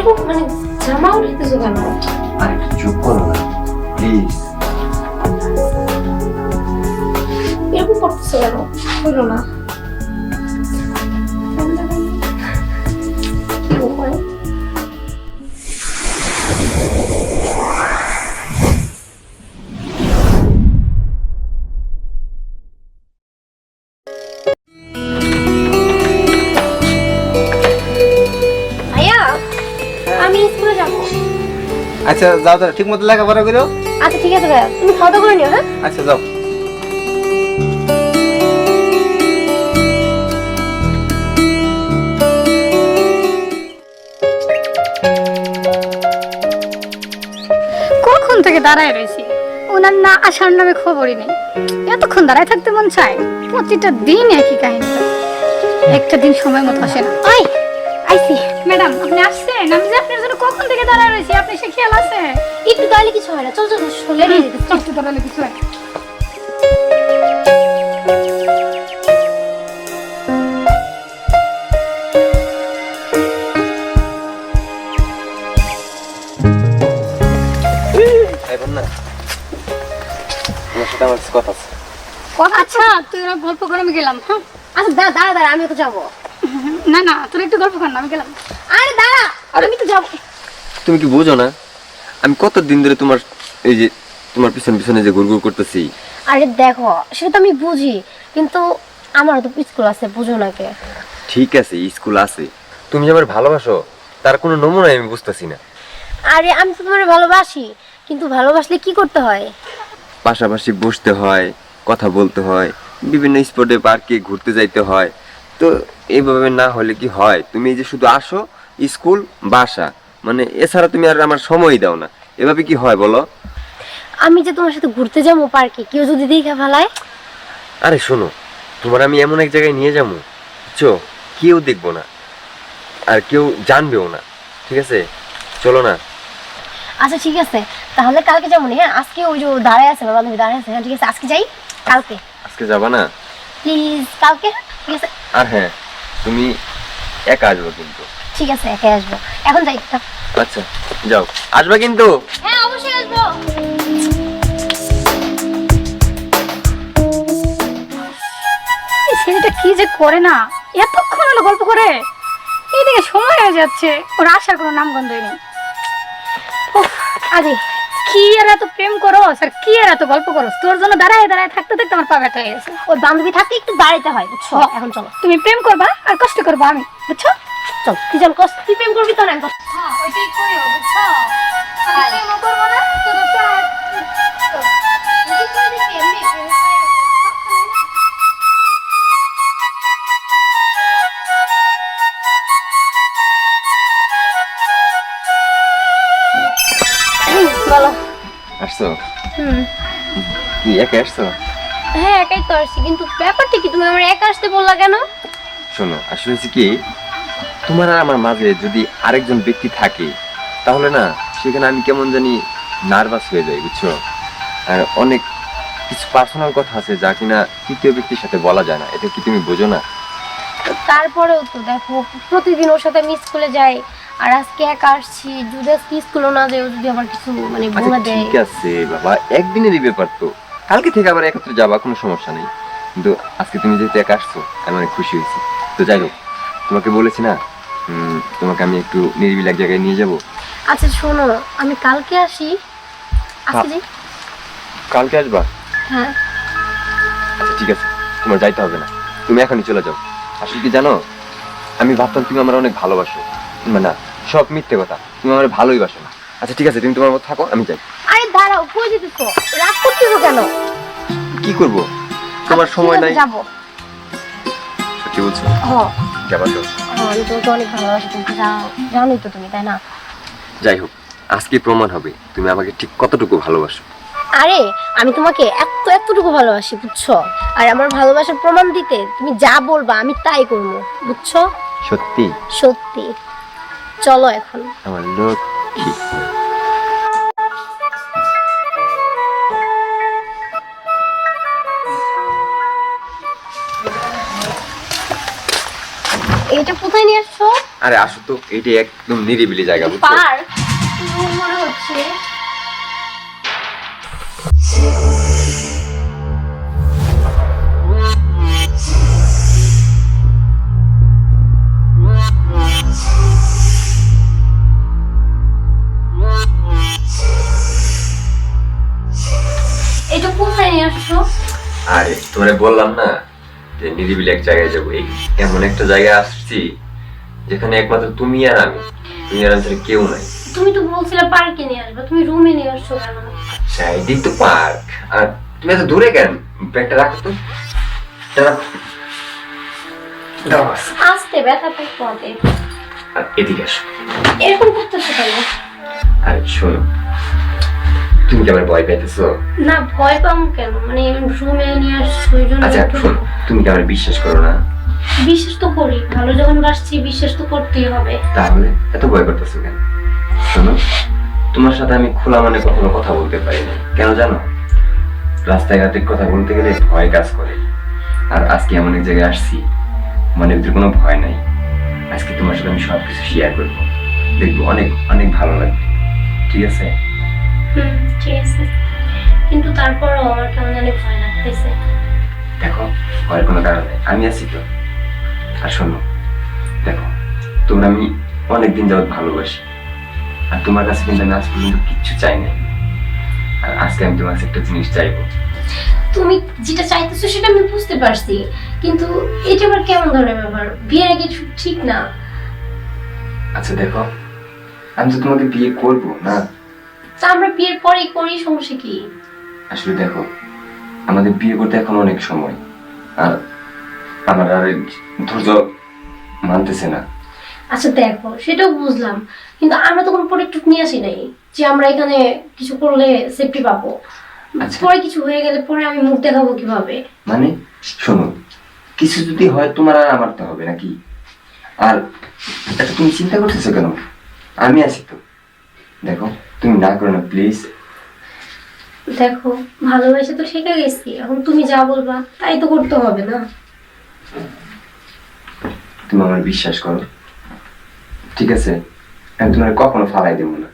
এরকম মানে জামা উঠাইতেছো কেন? আরে একটু চুপ করো না প্লিজ। এরকম করতেছো কেন? বলো না। ভাইয়া, আমি স্কুলে যাবো। আচ্ছা যাও, তো ঠিক মতো লেখাপড়া করো। আচ্ছা ঠিক আছে ভাইয়া, তুমি খাওয়া দাওয়া করে নিও। হ্যাঁ আচ্ছা যাও। কখন থেকে দাঁড়ায় রয়েছি, ওনার না আসার নামে খবরই নেই। এতক্ষণ দাঁড়ায় থাকতে মন চায়, প্রতিটা দিন একই কাহিনী। একটা দিন সময় মতো আসে না। ওই আইসি ম্যাডাম, আপনি আসছেন? আমি যে আপনার জন্য কখন থেকে দাঁড়ায় রয়েছি, আপনি সে খেয়াল আছে? একটু দাঁড়ালে কিছু হয় না, চল চল চলে একটু দাঁড়ালে কিছু হয়? এখন না তোমার সাথে আমার কিছু কথা আছে। আচ্ছা তুই ওরা গল্প করে, আমি গেলাম। হ্যাঁ আচ্ছা দাঁড়া দাঁড়া দাঁড়া, আমিও তো যাবো। না না, তোর একটু গল্প কর না, আমি গেলাম। আরে দাঁড়া, আমি তো যাবো। তুমি কি বুঝো না আমি কত দিন ধরে তোমার এই যে তোমার পিছনে পিছনে যে ঘুরঘুর করতেছি? আরে দেখো, সেটা তো আমি বুঝি, কিন্তু আমার তো স্কুল আছে, বুঝো না কে? ঠিক আছে স্কুল আছে, তুমি যে আমার ভালোবাসো তার কোনো নমুনাই আমি বুঝতেছি না। আরে আমি তো তোমার ভালোবাসি, কিন্তু ভালোবাসলে কি করতে হয়? পাশাপাশি বসতে হয়, কথা বলতে হয়, বিভিন্ন স্পটে পার্কে ঘুরতে যাইতে হয়। তো এইভাবে না হলে কি হয়? তুমি এই যে শুধু আসো স্কুল বাসা, মানে এছাড়া তুমি আর আমার সময় দাও না, এভাবে কি হয় বলো? আমি যে তোমার সাথে ঘুরতে যাবো পার্কে, কেউ যদি দেখে ফেলায়? আরে শোনো, তোমার আমি এমন এক জায়গায় নিয়ে যাবো বুঝছো, কেউ দেখবো না আর কেউ জানবেও না, ঠিক আছে? চলো না। আচ্ছা ঠিক আছে, তাহলে কালকে যাবো না। হ্যাঁ আজকে ওই যে দাঁড়ায় আছে, আমার বান্ধবী দাঁড়ায় আছে। হ্যাঁ ঠিক আছে, আজকে যাই। কালকে আজকে যাবা না? প্লিজ, কালকে। ঠিক আছে আর হ্যাঁ, তুমি একা আসবো কিন্তু। ঠিক আছে, একাই আসবো। এখন যাই। আচ্ছা যাও, আসবা কিন্তু। হ্যাঁ অবশ্যই আসবো। এই ছেলেটা কি যে করে না, এতক্ষণ হলো গল্প করে, এইদিকে সময় হয়ে যাচ্ছে, ওর আসার কোনো নামগন্ধই নেই। উফ, আরে কি আর এত প্রেম করো আর কি আর এত গল্প করো, তোর জন্য দাঁড়ায় দাঁড়ায় থাকতে থাকতে আমার পা ব্যথা হয়ে গেছে। ওই বান্ধবী থাকতে একটু দাঁড়াইতে হয়, বুঝছো? এখন চলো। তুমি প্রেম করবা আর কষ্ট করবো আমি, বুঝছো? চল, তুই যেন কষ্ট, তুই প্রেম করবি তো না? আমি কষ্ট। হ্যাঁ ওইটাই কইও, বুঝছো? আমি প্রেমও করবো না, তোর বলো। আসছো? হুম। কি একা আসছো? হ্যাঁ একাই তো আসছি, কিন্তু ব্যাপারটা কি, তুমি আমার একা আসতে বললা কেন? শোনো, আসলে হচ্ছে কি, তোমার আর আমার মাঝে যদি আরেকজন ব্যক্তি থাকে তাহলে না সেখানে আমি কেমন জানি নার্ভাস হয়ে যাই, বুঝছো? আর অনেক কিছু পার্সোনাল কথা আছে যা কিনা তৃতীয় ব্যক্তির সাথে বলা যায় না, এটা কি তুমি বোঝো না? তারপরেও তো দেখো, প্রতিদিন ওর সাথে আমি স্কুলে যাই, আর আজকে একা আসছি। যদি আজকে স্কুলে না যাই, ও যদি আবার কিছু মানে বলে আচ্ছা দেয়। ঠিক আছে বাবা, একদিনেরই ব্যাপার তো, কালকে থেকে আবার একত্রে যাবা, কোনো সমস্যা নেই। কিন্তু আজকে তুমি যেহেতু একা আসছো আমি অনেক খুশি হয়েছি। তো যাই হোক, তোমাকে বলেছি না তোমাকে আমি একটু নিরিবিলি এক জায়গায় নিয়ে যাব। আচ্ছা শোনো, আমি কালকে আসি। আজকে যাই। কালকে আসবা? হ্যাঁ। আচ্ছা ঠিক আছে, তোমার যাইতে হবে না, তুমি এখনই চলে যাও। আসলে কি জানো, আমি ভাবতাম তুমি আমার অনেক ভালোবাসো, না সব মিথ্যে কথা, তুমি আমার ভালোই বাসো না। আচ্ছা ঠিক আছে, তুমি তোমার মতো থাকো, আমি যাই। আরে দাঁড়াও, কই যেতেছো? রাগ করতেছো কেন? কি করব, তোমার আচ্ছা, সময় ঠিক আছে, নাই। যাবো। সত্যি বলছো? হ্যাঁ যাবা তো? হ্যাঁ, আমি তোমাকে অনেক ভালোবাসি, তুমি তো জানোই তো, তুমি তাই না? যাই হোক, আজকে প্রমাণ হবে তুমি আমাকে ঠিক কতটুকু ভালোবাসো। আরে আমি তোমাকে এতটুকু ভালোবাসি, বুঝছো? আর আমার ভালোবাসার প্রমাণ দিতে তুমি যা বলবা আমি তাই করবো, বুঝছো? সত্যি? সত্যি। চলো এখন। আমার লক্ষ্মী। এটা কোথায় নিয়ে আসছো? আরে আসো তো, এইটা একদম নিরিবিলি জায়গা, বুঝছো? পার্ক মনে হচ্ছে। এটা কোথায় নিয়ে আসছো? আরে তোমারে বললাম না যে নিরিবিলি এক জায়গায় যাবো। এই এমন একটা জায়গায় আসছি যেখানে একমাত্র তুমি আর আমি ছাড়া কেউ নাই। তুমি তো বলছিলে পার্কে নিয়ে আসবে, তুমি রুমে নিয়ে আসছো কেন? আচ্ছা, এদিক তো পার্ক, আর তুমি এত দূরে কেন? ব্যাগটা রাখো তো, রাখো। দাও বাস। আসতে ব্যথা পেট পড়ে। আর এদিকে আসো। এরকম করতেছো কেন? আরে শোনো, তুমি কি আমার ভয় পাইতেছো? না, ভয় পাবো কেন? মানে রুমে নিয়ে আসছো ওই জন্য। আচ্ছা শোনো, তুমি কি আমার বিশ্বাস করো না? বিশ্বাস তো করি, ভালো যখন বাসছি বিশ্বাস তো করতেই হবে। তাহলে এত ভয় করতেছো কেন? শোনো, তোমার সাথে আমি খোলা মনে কখনো কথা বলতে পারি না, কেন জানো? রাস্তায় ঘাটে কথা বলতে গেলে ভয় কাজ করে। আর আজকে এমন এক জায়গায় আসছি, মনের ভিতরে কোনো ভয় নাই। আজকে তোমার সাথে আমি সবকিছু শেয়ার করবো, দেখবো অনেক অনেক ভালো লাগবে, ঠিক আছে? ঠিক আছে, কিন্তু তারপরও আমার কেমন জানি ভয় লাগতেছে। দেখো, ভয়ের কোনো কারণ নেই, আমি আছি তো। আর শোনো, দেখো, তোমরা আমি অনেকদিন যাবত ভালোবাসি, আর তোমার কাছে কিন্তু আমি আজ পর্যন্ত কিচ্ছু চাই নাই। আর আজকে আমি তোমার কাছে একটা জিনিস চাইবো। তুমি যেটা চাইতেছো সেটা আমি বুঝতে পারছি, কিন্তু এটা আবার কেমন ধরনের ব্যাপার? বিয়ের আগে ঠিক না। আচ্ছা দেখো, আমি তো তোমাকে বিয়ে করবো না। তা আমরা বিয়ের পরেই করি, সমস্যা কি? আসলে দেখো, আমাদের বিয়ে করতে এখন অনেক সময়, আর আমার আর ধৈর্য মানতেছে না। আচ্ছা দেখো, সেটাও বুঝলাম, কিন্তু আমরা তো কোনো প্রোটেক্টর নিয়ে আসি নাই যে আমরা এখানে কিছু করলে সেফটি পাবো। আচ্ছা। পরে কিছু হয়ে গেলে পরে আমি মুখ দেখাবো কিভাবে? মানে শোনো, কিছু যদি হয় তোমার আর আমার তো হবে নাকি? আর এটা তুমি চিন্তা করতেছো কেন? আমি আছি তো। দেখো, তুমি না করো না প্লিজ। দেখো, ভালোবাসা তো শিখে গেছি, এখন তুমি যা বলবা তাই তো করতে হবে না? তুমি আমার বিশ্বাস করো, ঠিক আছে? আমি তোমার কখনো ফালাই দেবো না।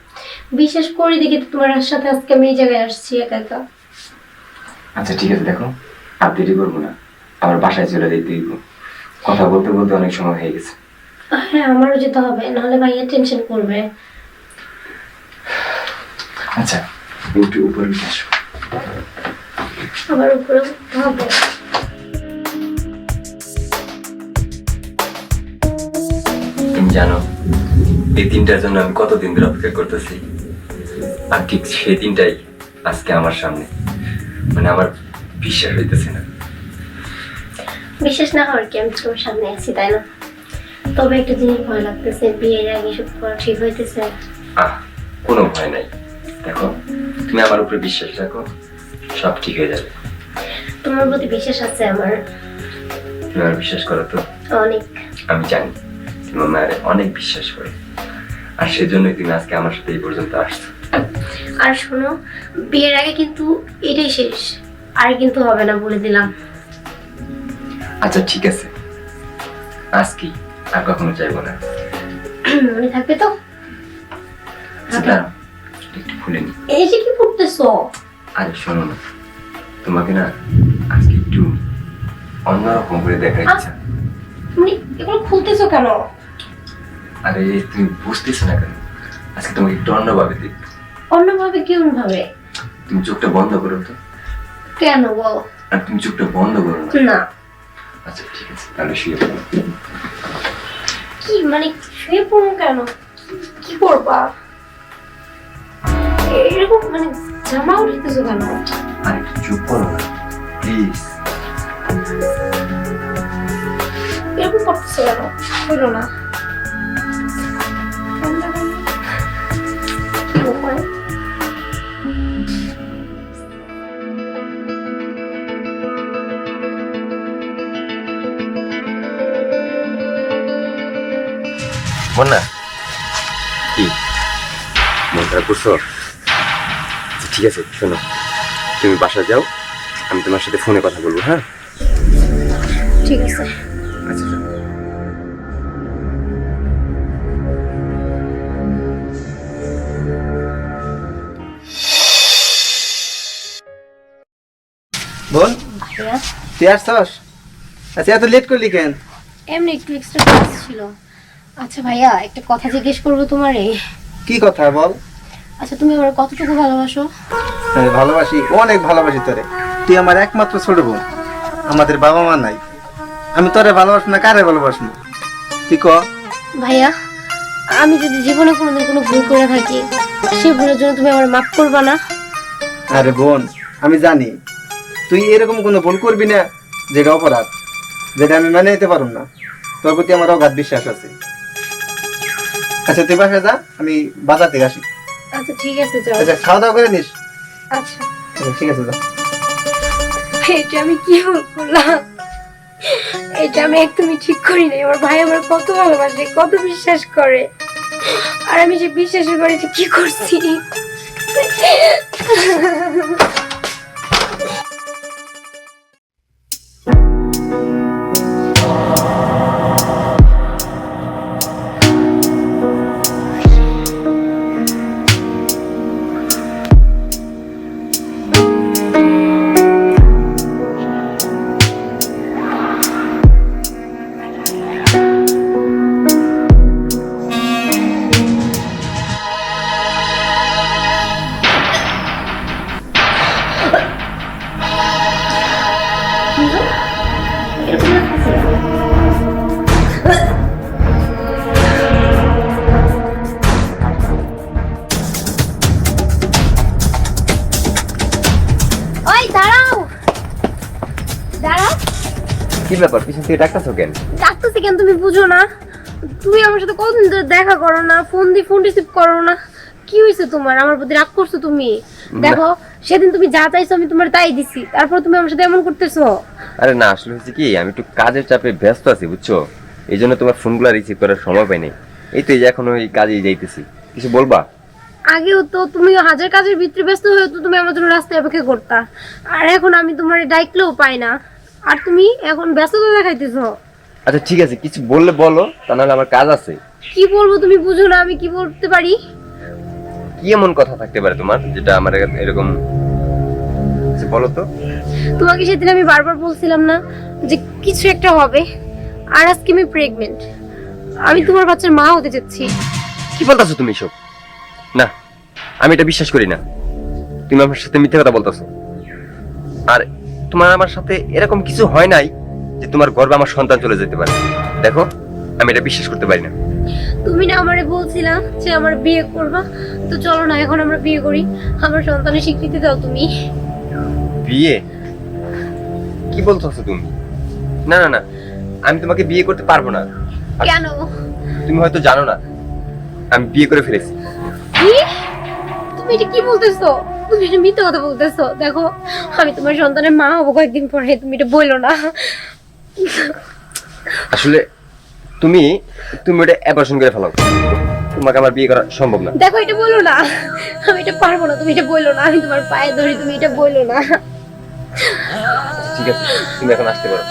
বিশ্বাস করি দেখি তো তোমার সাথে আজকে আমি এই জায়গায় আসছি একা একা। আচ্ছা ঠিক আছে, দেখো, আর দেরি করবো না, আমার বাসায় চলে যেতে দিব। কথা বলতে বলতে অনেক সময় হয়ে গেছে। হ্যাঁ, আমারও যেতে হবে, নাহলে ভাইয়া টেনশন করবে। আচ্ছা, একটু উপরে উঠে আসো। আবার উপরে উঠতে হবে। তুমি জানো এই দিনটার জন্য আমি কতদিন ধরে অপেক্ষা করতেছি, আর ঠিক সেই দিনটাই আজকে আমার সামনে। মানে আমার বিশ্বাস হইতেছে না। বিশেষ না হওয়ার কি, আমি তোমার সামনে আছি তাই না? তবে একটা জিনিস ভয় লাগতেছে, বিয়ের আগে সব করা ঠিক হইতেছে। কোনো ভয় নাই। দেখো, তুমি আমার উপরে বিশ্বাস রাখো, সব ঠিক হয়ে যাবে। তোমার প্রতি বিশ্বাস আছে আমার। তুমি আমার বিশ্বাস করো তো? অনেক। আমি জানি তুমি আমার অনেক বিশ্বাস করো, আর সেজন্যই তুমি আজকে আমার সাথে এই পর্যন্ত আসছো। আর শোনো, বিয়ের আগে কিন্তু এটাই শেষ, আর কিন্তু হবে না বলে দিলাম। আচ্ছা ঠিক আছে, আজকে আর কখনো চাইবো না। মনে থাকবে তো? আচ্ছা দাঁড়াও, একটু খুলে নি। এই যে কি করতেছো? আরে শোনো না, তোমাকে না আজকে একটু অন্যরকম করে দেখার ইচ্ছা। মানে এগুলো খুলতেছো কেন? আরে তুমি বুঝতেছো না কেন? আজকে তোমাকে একটু অন্যভাবে দেখবো। অন্যভাবে কেমন ভাবে? তুমি চোখটা বন্ধ করো তো। কেন বল? আর তুমি চোখটা বন্ধ করো না। না। আচ্ছা ঠিক আছে, তাহলে শুয়ে পড়ো। কি মানে শুয়ে পড়ো কেন? কি করবা? এরকম মানে জামা উঠতেছো কেন? আর একটু চুপ করো না প্লিজ। এরকম করতেছো কেন? হইলো না। বন্যা, কি মন খারাপ করছো? আচ্ছা, ঠিক আছে, শোনো, তুমি বাসায় যাও, আমি তোমার সাথে ফোনে কথা বলবো। হ্যাঁ ঠিক আছে। আচ্ছা শোনো। বোন ভাইয়া তুই আসছস? আচ্ছা এত লেট করলি কেন? এমনি একটু এক্সট্রা ক্লাস ছিল। আচ্ছা ভাইয়া, একটা কথা জিজ্ঞেস করবো তোমারে। কি কথা বল? আচ্ছা, তুমি আমার কতটুকু ভালোবাসো? আমি ভালোবাসি, অনেক ভালোবাসি তোরে। তুই আমার একমাত্র ছোট বোন। আমাদের বাবা মা নাই, আমি তোরে ভালোবাসবো না কারে ভালোবাসবো? তুই ক। ভাইয়া, আমি যদি জীবনে কোনোদিন কোনো ভুল করে থাকি, সেই ভুলের জন্য তুমি আমার মাফ করবা না? আরে বোন, আমি জানি তুই এরকম কোনো ভুল করবি না যেটা অপরাধ, যেটা আমি মেনে নিতে পারব না। তোর প্রতি আমার অগাধ বিশ্বাস আছে। আচ্ছা তুই বাসায় যা, আমি বাজার থেকে আসি। আচ্ছা ঠিক আছে, যাও। আচ্ছা খাওয়া দাওয়া করে নিস। আচ্ছা। আচ্ছা, ঠিক আছে যা। এটা আমি কি ভুল করলাম? এটা আমি একদমই ঠিক করি নাই। আমার ভাই আমার কত ভালোবাসে, কত বিশ্বাস করে, আর আমি যে বিশ্বাস করে এটা কি করছি? ওই দাঁড়াও, দাঁড়াও। কি ব্যাপার, পিছন থেকে ডাকতেছো কেন? ডাকতেছি কেন তুমি বুঝো না? তুমি আমার সাথে কতদিন ধরে দেখা করো না, ফোন রিসিভ করো না। কি হয়েছে তোমার? আমার প্রতি রাগ করছো তুমি? দেখো, সেদিন তুমি যা চাইছো আমি তোমার তাই দিছি, তারপর তুমি আমার সাথে এমন করতেছো। আরে না, আসলে হচ্ছে কি, আমি একটু কাজের চাপে ব্যস্ত আছি বুঝছো, এই জন্য তোমার ফোনগুলো রিসিভ করার সময় পাইনি। এই তো এই যে এখন ওই কাজেই যাইতেছি। কিছু বলবা? আগেও তো তুমি হাজার কাজের ভিতরে ব্যস্ত হয়ে তো তুমি আমার জন্য রাস্তায় অপেক্ষা করতা, আর এখন আমি তোমার ডাইকলেও পাই না, আর তুমি এখন ব্যস্ততা দেখাইতেছো। আচ্ছা ঠিক আছে, কিছু বললে বলো, তা নাহলে আমার কাজ আছে। কি বলবো তুমি বুঝো না, আমি কি বলতে পারি? কি এমন কথা থাকতে পারে তোমার যেটা আমার এরকম, কিছু বলো তো। তোমাকে সেদিন আমি বারবার বলছিলাম না যে কিছু একটা হবে, আর আজকে আমি প্রেগনেন্ট। আমি তোমার বাচ্চার মা হতে যাচ্ছি। কি বলতেছো তুমি সব? না, আমি এটা বিশ্বাস করি না। তুমি আমার সাথে মিথ্যে কথা বলতেছো। আর তোমার আমার সাথে এরকম কিছু হয় নাই যে তোমার গর্ভে আমার সন্তান চলে যেতে পারে। দেখো, আমি এটা বিশ্বাস করতে পারি না। তুমি না আমারে বলছিলা যে আমার বিয়ে করবা, তো চলো না এখন আমরা বিয়ে করি, আমার সন্তানের স্বীকৃতি দাও তুমি। বিয়ে? কি বলতেছো তুমি? না না না, আমি তোমাকে বিয়ে করতে পারবো না। আর কেন? তুমি হয়তো জানো না, আমি বিয়ে করে ফেলেছি। কি? তুমি এটা কি বলতেছো? তুমি এটা মিথ্যা কথা বলতেছো। দেখো, আমি তোমার সন্তানের মা হবো কয়েকদিন পরে, তুমি এটা বললো না। আসলে তুমি তুমি ওটা অ্যাবর্শন করে ফেলো। তোমাকে আমার বিয়ে করা সম্ভব না। দেখো, এটা বললো না, আমি এটা পারবো না, তুমি এটা বললো না, আমি তোমার পায়ে ধরি, তুমি এটা বললো না। ঠিক আছে, তুমি এখন আসতে পারো।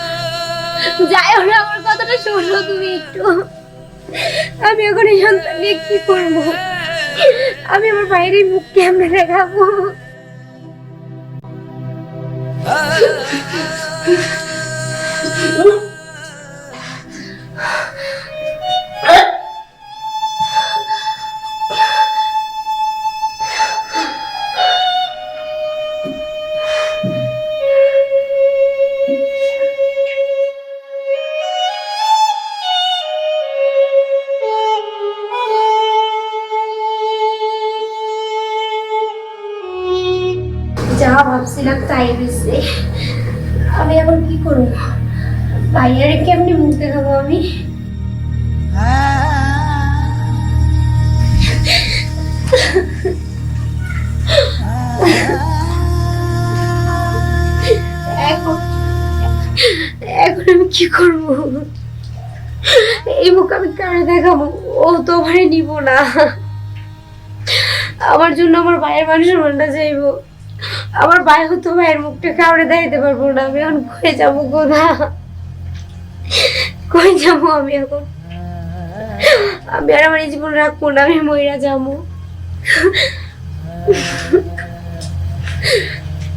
যাই হোক না, আমার কথাটা শোনো তুমি একটু। আমি এখন এই সন্তান নিয়ে কি করবো? আমি আমার বাইরের মুখ কেমনে দেখাবো? যা ভাবছিলাম তাই হয়েছে। আমি এখন কি করবো? বাইরে কেমনি মুখ দেখাবো আমি? এখন এখন আমি কি করবো? এই মুখ আমি কারে দেখাবো? ও তো আমারে নিব না। আমার জন্য আমার ভাইয়ের মানুষের মনটা চাইবো। আমার ভাই হতো ভাইয়ের মুখটা কাউরে দেখাইতে পারবো না। আমি এখন কই যাবো? কোথা কই যাবো আমি এখন? আমি আর আমার এই জীবন রাখবো না, আমি মইরা যাবো।